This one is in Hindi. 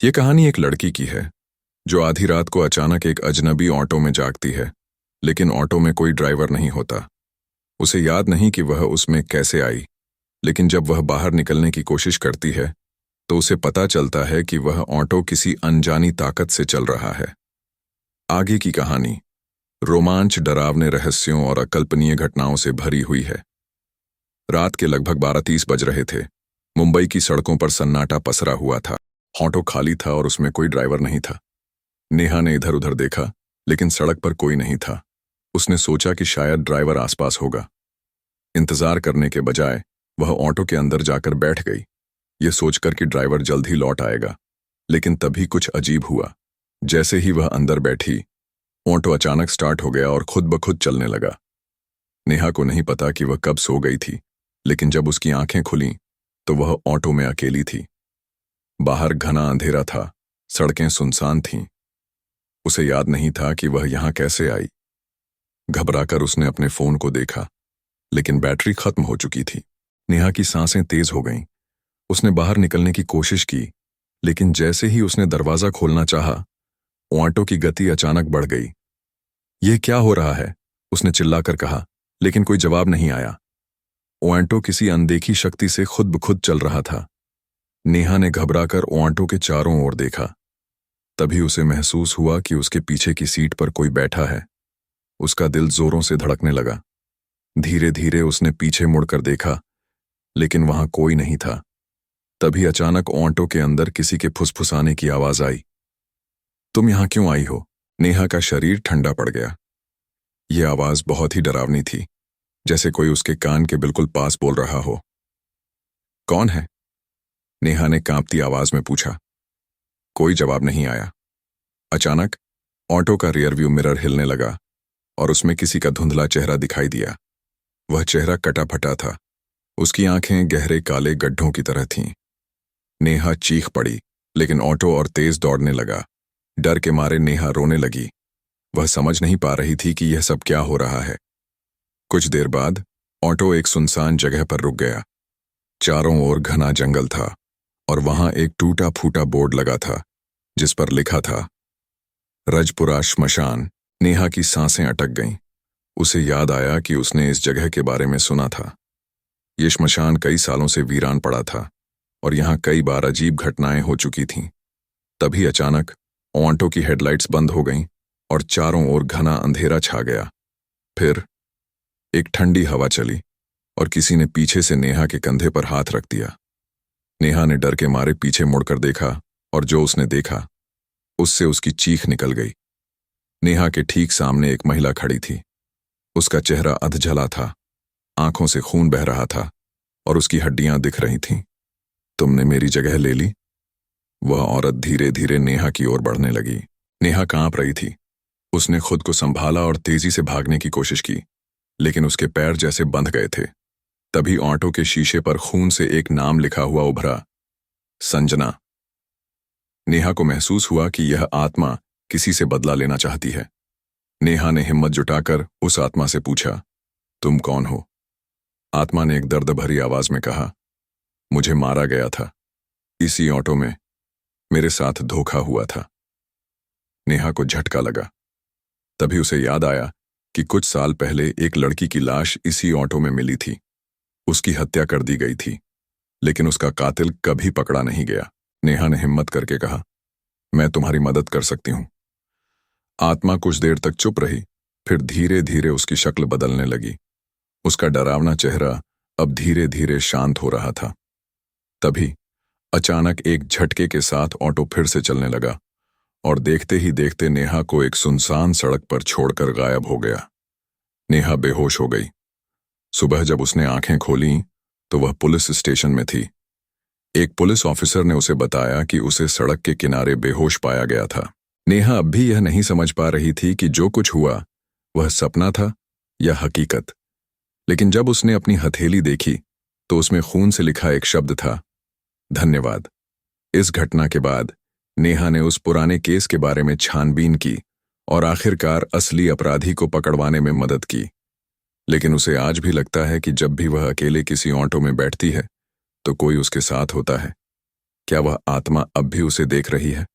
ये कहानी एक लड़की की है जो आधी रात को अचानक एक अजनबी ऑटो में जागती है, लेकिन ऑटो में कोई ड्राइवर नहीं होता। उसे याद नहीं कि वह उसमें कैसे आई, लेकिन जब वह बाहर निकलने की कोशिश करती है तो उसे पता चलता है कि वह ऑटो किसी अनजानी ताकत से चल रहा है। आगे की कहानी रोमांच, डरावने रहस्यों और अकल्पनीय घटनाओं से भरी हुई है। रात के लगभग 12:30 बज रहे थे। मुंबई की सड़कों पर सन्नाटा पसरा हुआ था। ऑटो खाली था और उसमें कोई ड्राइवर नहीं था। नेहा ने इधर उधर देखा, लेकिन सड़क पर कोई नहीं था। उसने सोचा कि शायद ड्राइवर आसपास होगा। इंतजार करने के बजाय वह ऑटो के अंदर जाकर बैठ गई, ये सोचकर कि ड्राइवर जल्द ही लौट आएगा। लेकिन तभी कुछ अजीब हुआ। जैसे ही वह अंदर बैठी, ऑटो अचानक स्टार्ट हो गया और खुद ब खुद चलने लगा। नेहा को नहीं पता कि वह कब सो गई थी, लेकिन जब उसकी आंखें खुलीं तो वह ऑटो में अकेली थी। बाहर घना अंधेरा था, सड़कें सुनसान थीं। उसे याद नहीं था कि वह यहां कैसे आई। घबराकर उसने अपने फोन को देखा, लेकिन बैटरी खत्म हो चुकी थी। नेहा की सांसें तेज हो गईं। उसने बाहर निकलने की कोशिश की, लेकिन जैसे ही उसने दरवाजा खोलना चाहा, ऑटो की गति अचानक बढ़ गई। यह क्या हो रहा है? उसने चिल्लाकर कहा, लेकिन कोई जवाब नहीं आया। ऑटो किसी अनदेखी शक्ति से खुद ब खुद चल रहा था। नेहा ने घबराकर ऑटो के चारों ओर देखा। तभी उसे महसूस हुआ कि उसके पीछे की सीट पर कोई बैठा है। उसका दिल जोरों से धड़कने लगा। धीरे धीरे उसने पीछे मुड़कर देखा, लेकिन वहां कोई नहीं था। तभी अचानक ऑटो के अंदर किसी के फुसफुसाने की आवाज आई। तुम यहां क्यों आई हो? नेहा का शरीर ठंडा पड़ गया। यह आवाज बहुत ही डरावनी थी, जैसे कोई उसके कान के बिल्कुल पास बोल रहा हो। कौन है? नेहा ने कांपती आवाज में पूछा। कोई जवाब नहीं आया। अचानक ऑटो का रियर व्यू मिरर हिलने लगा और उसमें किसी का धुंधला चेहरा दिखाई दिया। वह चेहरा कटा फटा था। उसकी आंखें गहरे काले गड्ढों की तरह थीं। नेहा चीख पड़ी, लेकिन ऑटो और तेज दौड़ने लगा। डर के मारे नेहा रोने लगी। वह समझ नहीं पा रही थी कि यह सब क्या हो रहा है। कुछ देर बाद ऑटो एक सुनसान जगह पर रुक गया। चारों ओर घना जंगल था और वहां एक टूटा फूटा बोर्ड लगा था, जिस पर लिखा था रजपुरा श्मशान। नेहा की सांसें अटक गईं। उसे याद आया कि उसने इस जगह के बारे में सुना था। ये श्मशान कई सालों से वीरान पड़ा था और यहां कई बार अजीब घटनाएं हो चुकी थीं। तभी अचानक ऑटो की हेडलाइट्स बंद हो गईं और चारों ओर घना अंधेरा छा गया। फिर एक ठंडी हवा चली और किसी ने पीछे से नेहा के कंधे पर हाथ रख दिया। नेहा ने डर के मारे पीछे मुड़कर देखा और जो उसने देखा, उससे उसकी चीख निकल गई। नेहा के ठीक सामने एक महिला खड़ी थी। उसका चेहरा अधजला था, आंखों से खून बह रहा था और उसकी हड्डियां दिख रही थीं। तुमने मेरी जगह ले ली? वह औरत धीरे धीरे नेहा की ओर बढ़ने लगी। नेहा कांप रही थी। उसने खुद को संभाला और तेजी से भागने की कोशिश की, लेकिन उसके पैर जैसे बंध गए थे। तभी ऑटो के शीशे पर खून से एक नाम लिखा हुआ उभरा, संजना। नेहा को महसूस हुआ कि यह आत्मा किसी से बदला लेना चाहती है। नेहा ने हिम्मत जुटाकर उस आत्मा से पूछा, तुम कौन हो? आत्मा ने एक दर्द भरी आवाज में कहा, मुझे मारा गया था। इसी ऑटो में मेरे साथ धोखा हुआ था। नेहा को झटका लगा। तभी उसे याद आया कि कुछ साल पहले एक लड़की की लाश इसी ऑटो में मिली थी। उसकी हत्या कर दी गई थी, लेकिन उसका कातिल कभी पकड़ा नहीं गया। नेहा ने हिम्मत करके कहा, मैं तुम्हारी मदद कर सकती हूं। आत्मा कुछ देर तक चुप रही, फिर धीरे धीरे उसकी शक्ल बदलने लगी। उसका डरावना चेहरा अब धीरे धीरे शांत हो रहा था। तभी अचानक एक झटके के साथ ऑटो फिर से चलने लगा और देखते ही देखते नेहा को एक सुनसान सड़क पर छोड़कर गायब हो गया। नेहा बेहोश हो गई। सुबह जब उसने आंखें खोलीं तो वह पुलिस स्टेशन में थी। एक पुलिस ऑफिसर ने उसे बताया कि उसे सड़क के किनारे बेहोश पाया गया था। नेहा अब भी यह नहीं समझ पा रही थी कि जो कुछ हुआ वह सपना था या हकीकत। लेकिन जब उसने अपनी हथेली देखी तो उसमें खून से लिखा एक शब्द था, धन्यवाद। इस घटना के बाद नेहा ने उस पुराने केस के बारे में छानबीन की और आखिरकार असली अपराधी को पकड़वाने में मदद की। लेकिन उसे आज भी लगता है कि जब भी वह अकेले किसी ऑटो में बैठती है तो कोई उसके साथ होता है। क्या वह आत्मा अब भी उसे देख रही है?